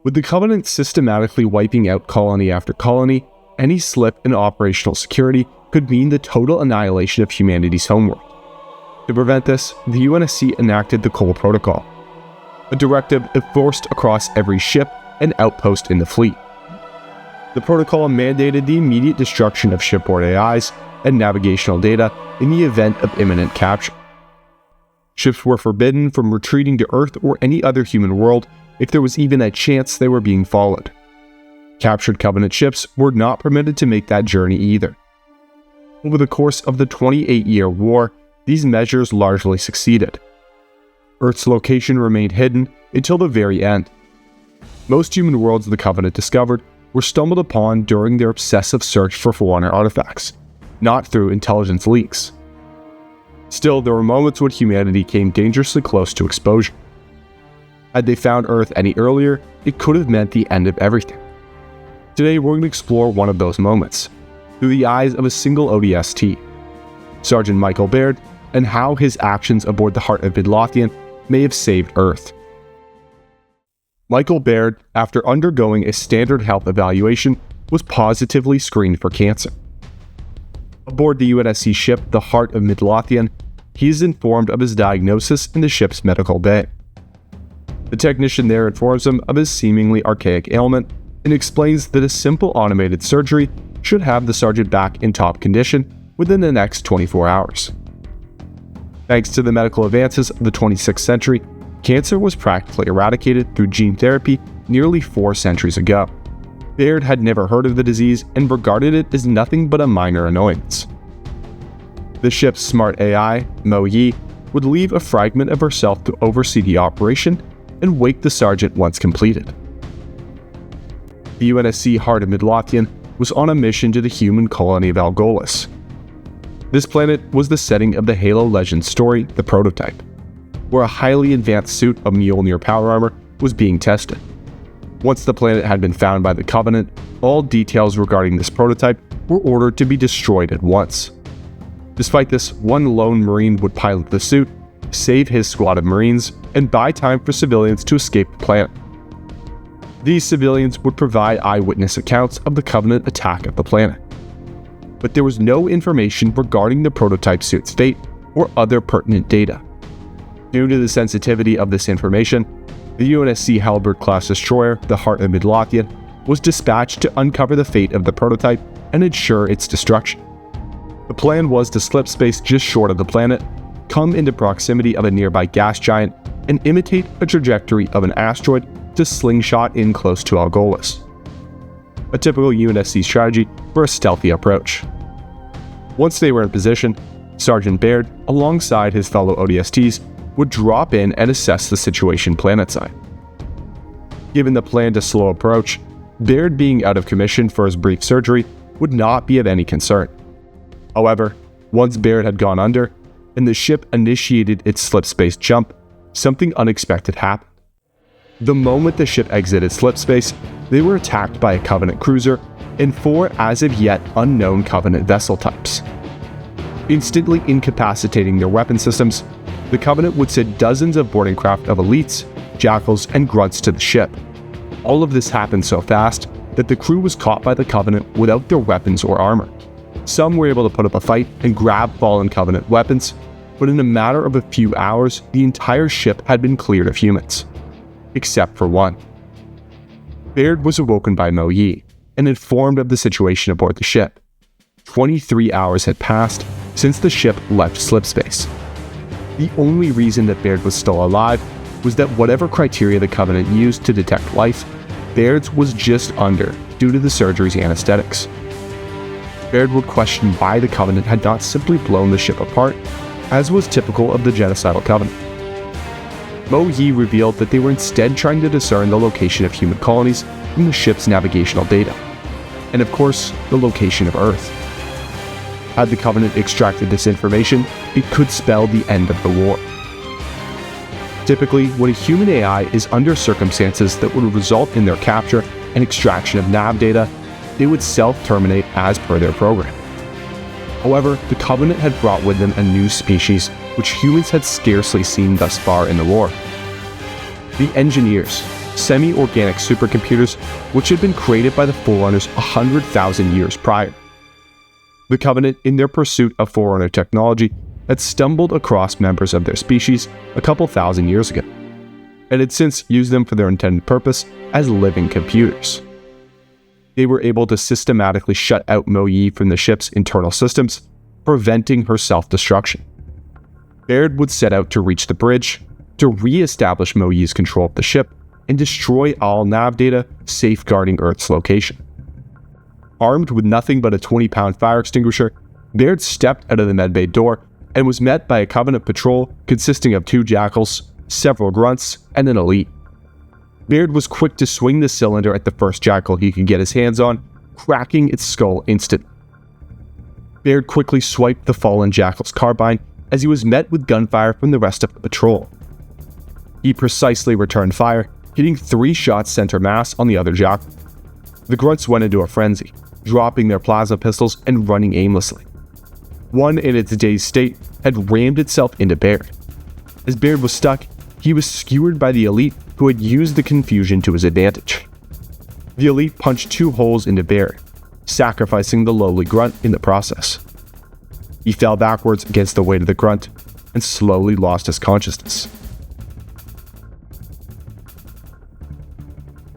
With the Covenant systematically wiping out colony after colony, any slip in operational security could mean the total annihilation of humanity's homeworld. To prevent this, the UNSC enacted the Cole Protocol, a directive enforced across every ship and outpost in the fleet. The protocol mandated the immediate destruction of shipboard AIs and navigational data in the event of imminent capture. Ships were forbidden from retreating to Earth or any other human world if there was even a chance they were being followed. Captured Covenant ships were not permitted to make that journey either. Over the course of the 28-year war, these measures largely succeeded. Earth's location remained hidden until the very end. Most human worlds the Covenant discovered were stumbled upon during their obsessive search for Forerunner artifacts, not through intelligence leaks. Still, there were moments when humanity came dangerously close to exposure. Had they found Earth any earlier, it could have meant the end of everything. Today, we're going to explore one of those moments, through the eyes of a single ODST, Sergeant Michael Baird, and how his actions aboard the Heart of Midlothian may have saved Earth. Michael Baird, after undergoing a standard health evaluation, was positively screened for cancer. Aboard the UNSC ship, the Heart of Midlothian, he is informed of his diagnosis in the ship's medical bay. The technician there informs him of his seemingly archaic ailment and explains that a simple automated surgery should have the sergeant back in top condition within the next 24 hours. Thanks to the medical advances of the 26th century, cancer was practically eradicated through gene therapy nearly 4 centuries ago. Baird had never heard of the disease and regarded it as nothing but a minor annoyance. The ship's smart AI, Mo Yi, would leave a fragment of herself to oversee the operation and wake the sergeant once completed. The UNSC Heart of Midlothian was on a mission to the human colony of Algolis. This planet was the setting of the Halo Legends story, The Prototype, where a highly advanced suit of Mjolnir power armor was being tested. Once the planet had been found by the Covenant, all details regarding this prototype were ordered to be destroyed at once. Despite this, one lone Marine would pilot the suit, save his squad of Marines, and buy time for civilians to escape the planet. These civilians would provide eyewitness accounts of the Covenant attack of the planet. But there was no information regarding the prototype suit's fate or other pertinent data. Due to the sensitivity of this information, the UNSC Halberd-class destroyer, the Heart of Midlothian, was dispatched to uncover the fate of the prototype and ensure its destruction. The plan was to slip space just short of the planet, come into proximity of a nearby gas giant, and imitate a trajectory of an asteroid to slingshot in close to Algolis. A typical UNSC strategy for a stealthy approach. Once they were in position, Sergeant Baird, alongside his fellow ODSTs, would drop in and assess the situation planetside. Given the plan to slow approach, Baird being out of commission for his brief surgery would not be of any concern. However, once Baird had gone under, and the ship initiated its slipspace jump, something unexpected happened. The moment the ship exited slipspace, they were attacked by a Covenant cruiser and 4 as of yet unknown Covenant vessel types. Instantly incapacitating their weapon systems, the Covenant would send dozens of boarding craft of elites, jackals, and grunts to the ship. All of this happened so fast that the crew was caught by the Covenant without their weapons or armor. Some were able to put up a fight and grab fallen Covenant weapons, but in a matter of a few hours, the entire ship had been cleared of humans. Except for one. Baird was awoken by Mo Yi and informed of the situation aboard the ship. 23 hours had passed since the ship left slipspace. The only reason that Baird was still alive was that whatever criteria the Covenant used to detect life, Baird's was just under due to the surgery's anesthetics. Baird would question why the Covenant had not simply blown the ship apart, as was typical of the genocidal Covenant. Mo Yi revealed that they were instead trying to discern the location of human colonies from the ship's navigational data, and of course, the location of Earth. Had the Covenant extracted this information, it could spell the end of the war. Typically, when a human AI is under circumstances that would result in their capture and extraction of nav data, they would self-terminate as per their program. However, the Covenant had brought with them a new species which humans had scarcely seen thus far in the war. The Engineers, semi-organic supercomputers which had been created by the Forerunners 100,000 years prior. The Covenant, in their pursuit of Forerunner technology, had stumbled across members of their species a couple thousand years ago, and had since used them for their intended purpose as living computers. They were able to systematically shut out Mo-Yi from the ship's internal systems, preventing her self-destruction. Baird would set out to reach the bridge, to re-establish Mo-Yi's control of the ship, and destroy all nav data safeguarding Earth's location. Armed with nothing but a 20-pound fire extinguisher, Baird stepped out of the medbay door and was met by a Covenant patrol consisting of 2 jackals, several grunts, and an elite. Baird was quick to swing the cylinder at the first jackal he could get his hands on, cracking its skull instantly. Baird quickly swiped the fallen jackal's carbine as he was met with gunfire from the rest of the patrol. He precisely returned fire, hitting 3 shots center mass on the other jackal. The grunts went into a frenzy, dropping their plasma pistols and running aimlessly. One, in its dazed state, had rammed itself into Baird. As Baird was stuck, he was skewered by the elite who had used the confusion to his advantage. The elite punched 2 holes into Baird, sacrificing the lowly grunt in the process. He fell backwards against the weight of the grunt and slowly lost his consciousness.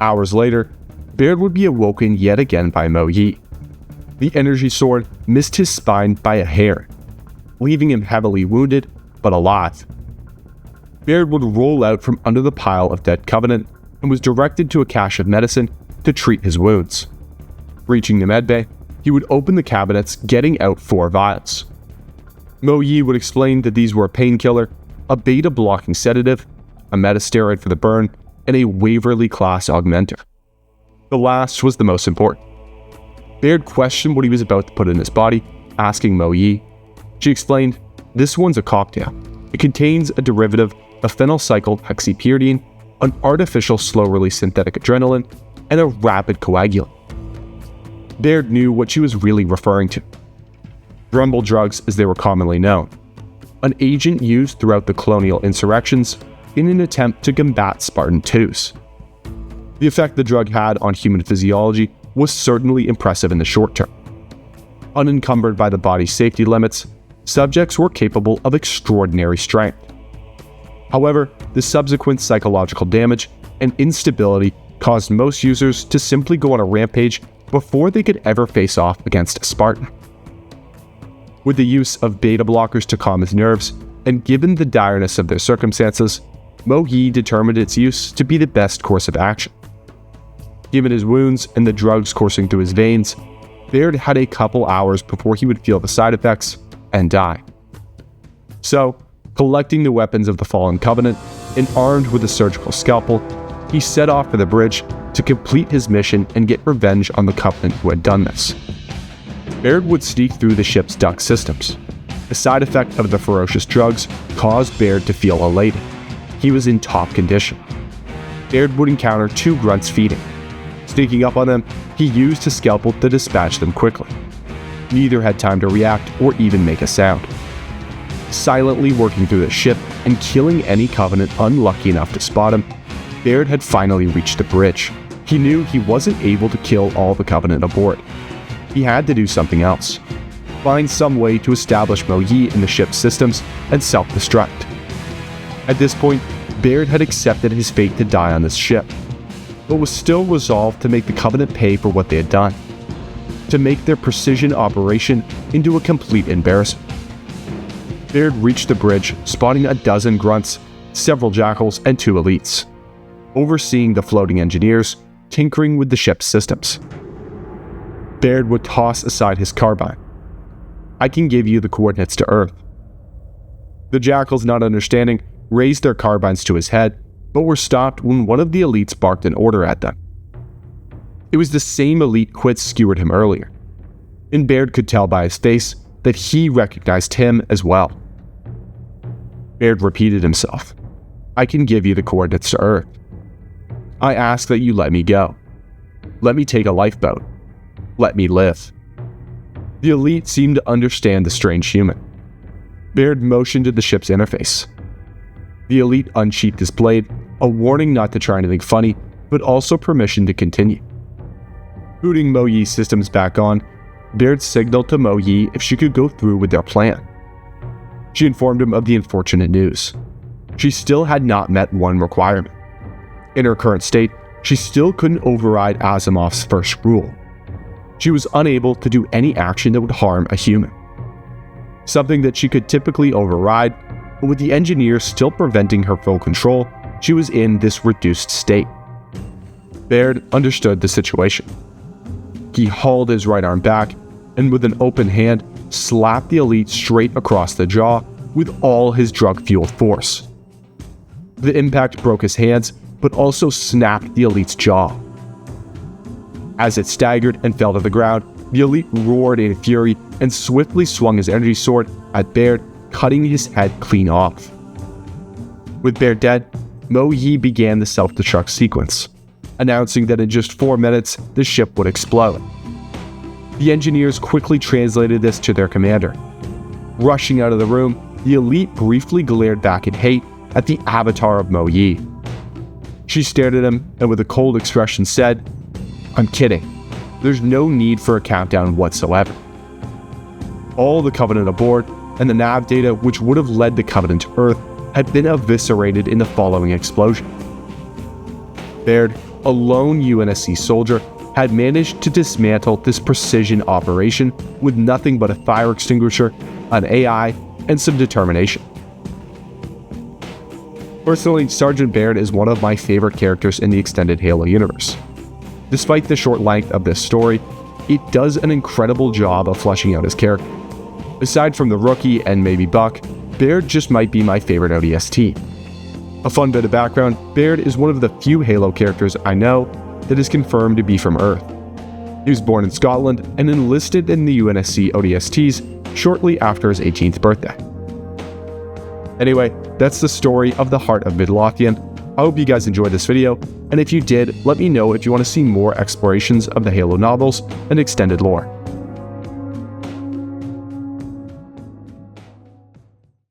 Hours later, Baird would be awoken yet again by Mo-Yi. The energy sword missed his spine by a hair, leaving him heavily wounded but alive. Baird would roll out from under the pile of dead Covenant and was directed to a cache of medicine to treat his wounds. Reaching the medbay, he would open the cabinets, getting out 4 vials. Mo-Yi would explain that these were a painkiller, a beta-blocking sedative, a metasteroid for the burn, and a Waverly-class augmenter. The last was the most important. Baird questioned what he was about to put in his body, asking Mo-Yi. She explained, "This one's a cocktail. It contains a derivative of phenylcycled hexypyridine, an artificial slow-release synthetic adrenaline, and a rapid coagulant." Baird knew what she was really referring to. Rumble drugs, as they were commonly known, an agent used throughout the colonial insurrections in an attempt to combat Spartan IIs. The effect the drug had on human physiology was certainly impressive in the short term. Unencumbered by the body's safety limits, subjects were capable of extraordinary strength. However, the subsequent psychological damage and instability caused most users to simply go on a rampage before they could ever face off against a Spartan. With the use of beta blockers to calm his nerves, and given the direness of their circumstances, Mo-Yi determined its use to be the best course of action. Given his wounds and the drugs coursing through his veins, Baird had a couple hours before he would feel the side effects and die. So, collecting the weapons of the fallen Covenant and armed with a surgical scalpel, he set off for the bridge to complete his mission and get revenge on the Covenant who had done this. Baird would sneak through the ship's duct systems. The side effect of the ferocious drugs caused Baird to feel elated. He was in top condition. Baird would encounter 2 grunts feeding. Sneaking up on them, he used his scalpel to dispatch them quickly. Neither had time to react or even make a sound. Silently working through the ship and killing any Covenant unlucky enough to spot him, Baird had finally reached the bridge. He knew he wasn't able to kill all the Covenant aboard. He had to do something else. Find some way to establish Mo-Yi in the ship's systems and self-destruct. At this point, Baird had accepted his fate to die on this ship, but was still resolved to make the Covenant pay for what they had done, to make their precision operation into a complete embarrassment. Baird reached the bridge, spotting a dozen grunts, several jackals, and 2 elites, overseeing the floating engineers, tinkering with the ship's systems. Baird would toss aside his carbine. "I can give you the coordinates to Earth." The jackals, not understanding, raised their carbines to his head, but were stopped when one of the elites barked an order at them. It was the same elite who had skewered him earlier, and Baird could tell by his face that he recognized him as well. Baird repeated himself. "I can give you the coordinates to Earth. I ask that you let me go. Let me take a lifeboat. Let me live." The elite seemed to understand the strange human. Baird motioned to the ship's interface. The elite unsheathed his blade a warning not to try anything funny, but also permission to continue. Booting Mo Yi's systems back on, Baird signaled to Mo Yi if she could go through with their plan. She informed him of the unfortunate news. She still had not met one requirement. In her current state, she still couldn't override Asimov's first rule. She was unable to do any action that would harm a human. Something that she could typically override, but with the engineer still preventing her full control, she was in this reduced state. Baird understood the situation. He hauled his right arm back, and with an open hand, slapped the elite straight across the jaw with all his drug-fueled force. The impact broke his hands, but also snapped the elite's jaw. As it staggered and fell to the ground, the elite roared in fury and swiftly swung his energy sword at Baird, cutting his head clean off. With Baird dead, Mo Yi began the self-destruct sequence, announcing that in just 4 minutes, the ship would explode. The engineers quickly translated this to their commander. Rushing out of the room, the elite briefly glared back in hate at the avatar of Mo Yi. She stared at him and with a cold expression said, "I'm kidding. There's no need for a countdown whatsoever." All the Covenant aboard and the nav data which would have led the Covenant to Earth had been eviscerated in the following explosion. Baird, a lone UNSC soldier, had managed to dismantle this precision operation with nothing but a fire extinguisher, an AI, and some determination. Personally, Sergeant Baird is one of my favorite characters in the extended Halo universe. Despite the short length of this story, it does an incredible job of fleshing out his character. Aside from the rookie and maybe Buck, Baird just might be my favorite ODST. A fun bit of background, Baird is one of the few Halo characters I know that is confirmed to be from Earth. He was born in Scotland and enlisted in the UNSC ODSTs shortly after his 18th birthday. Anyway, that's the story of the Heart of Midlothian. I hope you guys enjoyed this video, and if you did, let me know if you want to see more explorations of the Halo novels and extended lore.